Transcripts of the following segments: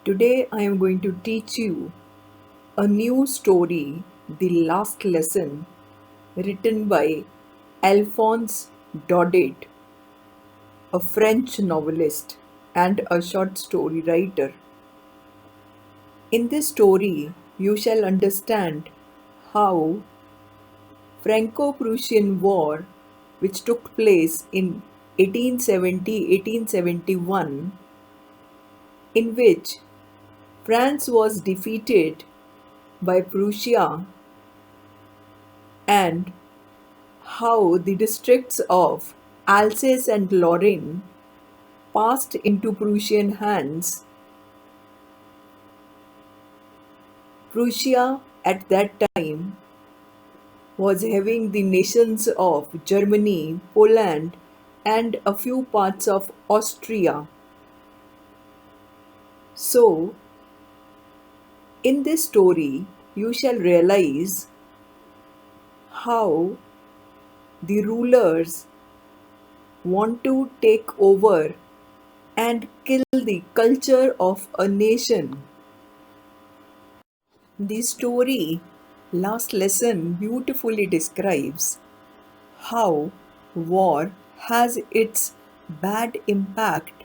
Today I am going to teach you a new story, The Last Lesson, written by Alphonse Daudet, a French novelist and a short story writer. In this story, you shall understand how Franco-Prussian War, which took place in 1870-1871, in which France was defeated by Prussia, and how the districts of Alsace and Lorraine passed into Prussian hands. Prussia at that time was having the nations of Germany, Poland, and a few parts of Austria. So, in this story, you shall realize how the rulers want to take over and kill the culture of a nation. The story Last Lesson beautifully describes how war has its bad impact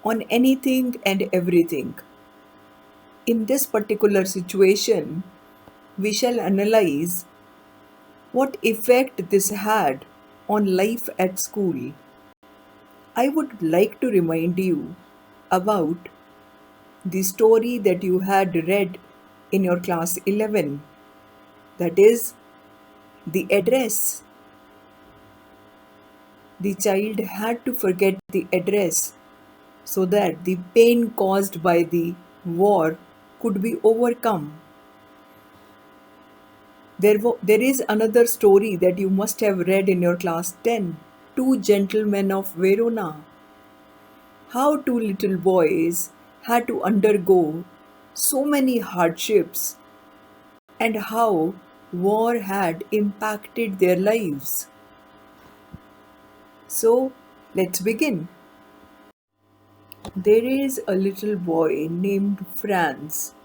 on anything and everything. In this particular situation, we shall analyze what effect this had on life at school. I would like to remind you about the story that you had read in your class 11, that is, the address. The child had to forget the address so that the pain caused by the war could be overcome. There is another story that you must have read in your class 10, Two Gentlemen of Verona. How two little boys had to undergo so many hardships and how war had impacted their lives. So, let's begin. There is a little boy named Franz.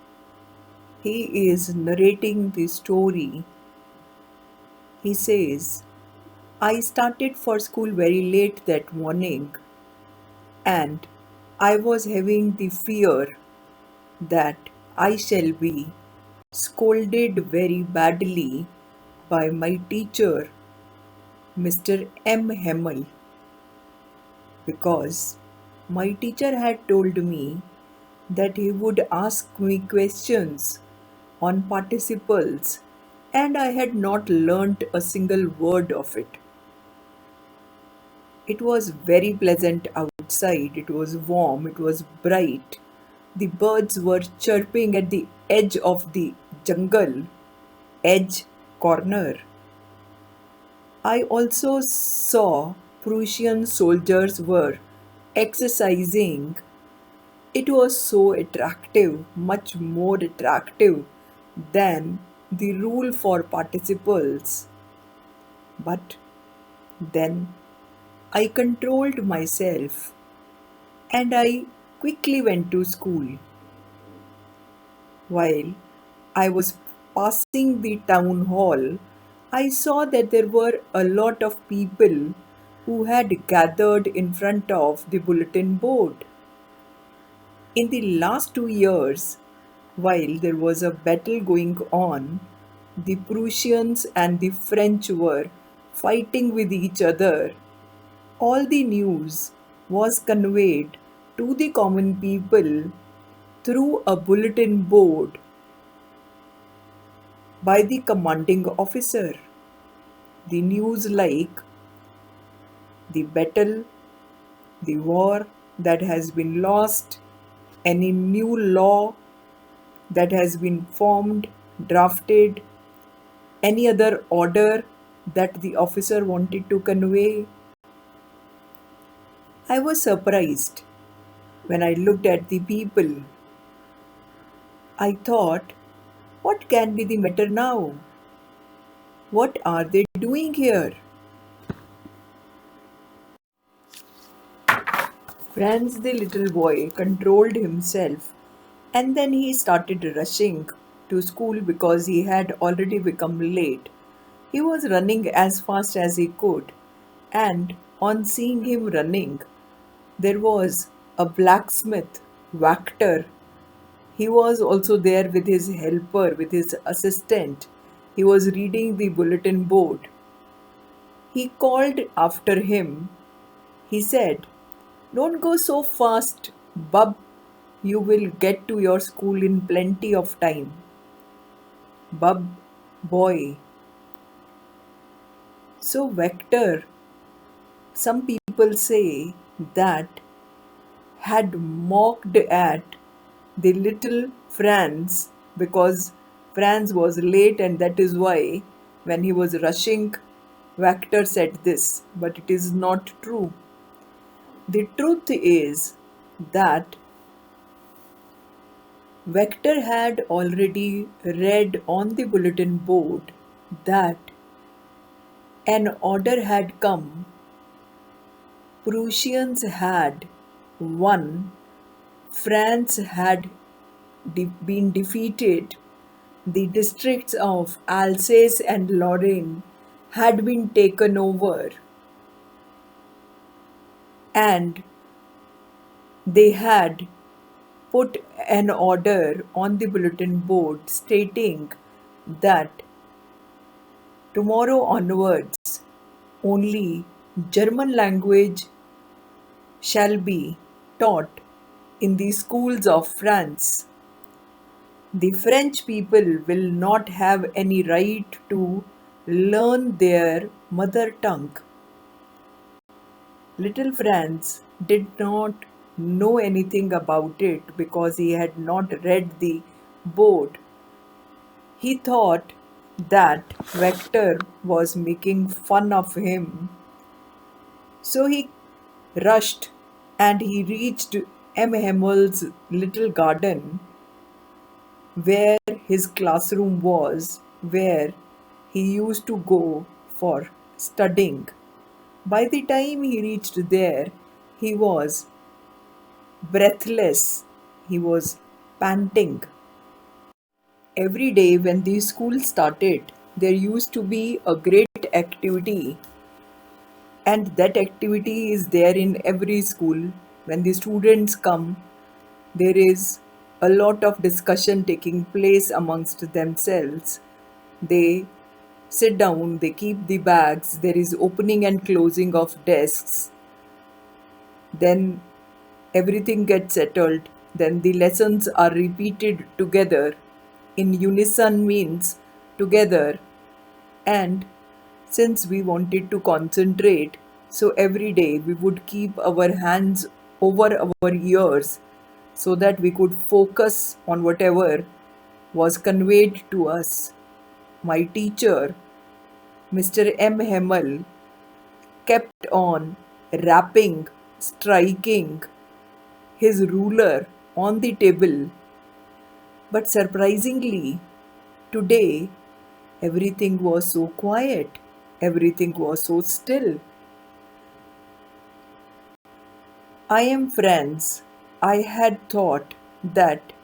He is narrating the story. He says, I started for school very late that morning, and I was having the fear that I shall be scolded very badly by my teacher, Mr. M. Hemmel, because my teacher had told me that he would ask me questions on participles, and I had not learnt a single word of it. It was very pleasant outside, it was warm, it was bright. The birds were chirping at the edge of the jungle, edge corner. I also saw Prussian soldiers were exercising. It was so attractive, much more attractive than the rule for participles. But then I controlled myself and I quickly went to school. While I was passing the town hall, I saw that there were a lot of people who had gathered in front of the bulletin board. In the last 2 years, while there was a battle going on, the Prussians and the French were fighting with each other. All the news was conveyed to the common people through a bulletin board by the commanding officer. The news like the battle, the war that has been lost, any new law that has been formed, drafted, any other order that the officer wanted to convey. I was surprised when I looked at the people. I thought, what can be the matter now? What are they doing here? Franz the little boy controlled himself And then he started rushing to school because he had already become late. He was running as fast as he could, and on seeing him running, there was a blacksmith, Vactor. He was also there with his helper, with his assistant. He was reading the bulletin board. He called after him. He said, "Don't go so fast, bub. You will get to your school in plenty of time." Bub, boy. So, Vector, some people say that had mocked at the little Franz because Franz was late, and that is why when he was rushing, Vector said this. But it is not true. The truth is that Vector had already read on the bulletin board that an order had come. Prussians had won, France had been defeated, the districts of Alsace and Lorraine had been taken over, and they had put an order on the bulletin board stating that tomorrow onwards only German language shall be taught in the schools of France. The French people will not have any right to learn their mother tongue. Little Franz did not know anything about it because he had not read the board. He thought that Vector was making fun of him, so he rushed and he reached M. Hemmel's little garden where his classroom was, where he used to go for studying. By the time he reached there, he was breathless, he was panting. Every day when the school started, there used to be a great activity, and that activity is there in every school. When the students come, there is a lot of discussion taking place amongst themselves. They sit down, they keep the bags, there is opening and closing of desks. Then everything gets settled. Then the lessons are repeated together. In unison means together. And since we wanted to concentrate, so every day we would keep our hands over our ears so that we could focus on whatever was conveyed to us. My teacher, Mr. M. Hemmel, kept on rapping, striking his ruler on the table. But surprisingly, today everything was so quiet, everything was so still. I am Franz. I had thought that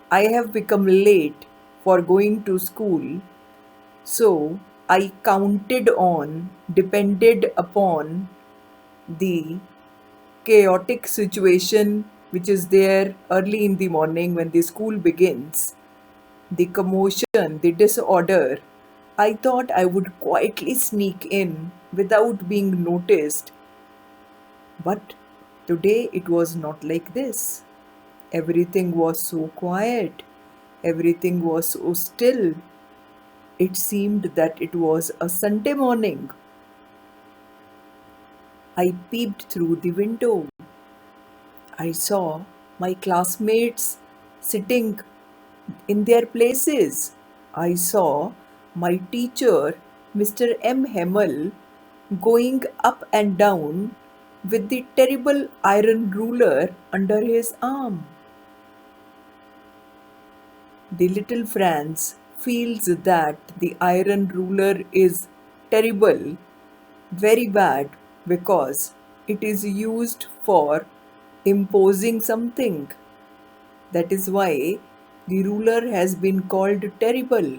I have become late for going to school, so I depended upon the chaotic situation which is there early in the morning when the school begins, the commotion, the disorder. I thought I would quietly sneak in without being noticed. But today it was not like this. Everything was so quiet. Everything was so still. It seemed that it was a Sunday morning. I peeped through the window. I saw my classmates sitting in their places. I saw my teacher, Mr. M. Hemmel, going up and down with the terrible iron ruler under his arm. The little Franz feels that the iron ruler is terrible, very bad, because it is used for imposing something. That is why The ruler has been called terrible.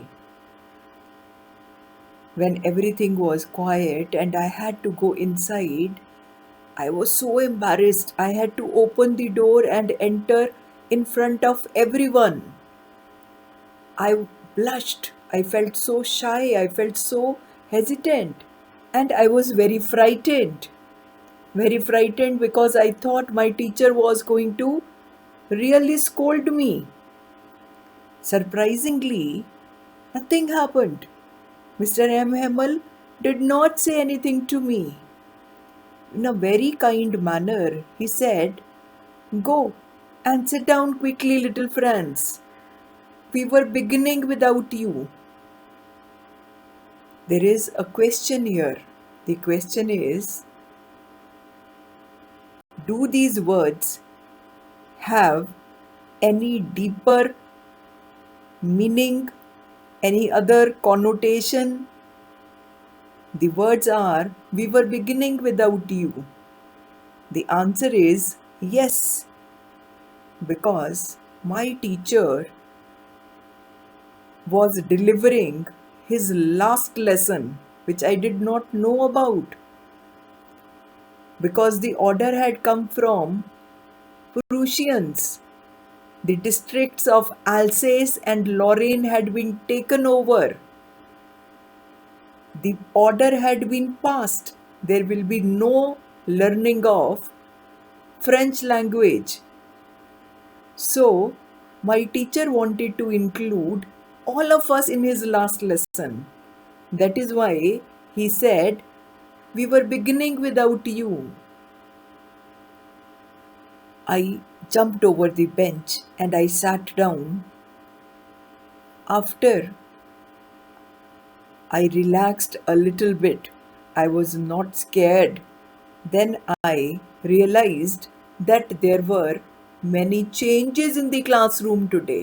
When everything was quiet and I had to go inside, I was so embarrassed. I had to open the door and enter in front of everyone. I blushed. I felt so shy. I felt so hesitant. And I was very frightened. Very frightened because I thought my teacher was going to really scold me. Surprisingly, nothing happened. Mr. M. Hemmel did not say anything to me. In a very kind manner, he said, "Go and sit down quickly, little Franz. We were beginning without you." There is a question here. The question is, do these words have any deeper meaning, any other connotation? The words are, "We were beginning without you." The answer is yes, because my teacher was delivering his last lesson, which I did not know about, because the order had come from Prussians. The districts of Alsace and Lorraine had been taken over. The order had been passed. There will be no learning of French language. So, my teacher wanted to include all of us in his last lesson. That is why he said, "We were beginning without you." I jumped over the bench and I sat down. After I relaxed a little bit, I was not scared. Then I realized that there were many changes in the classroom today.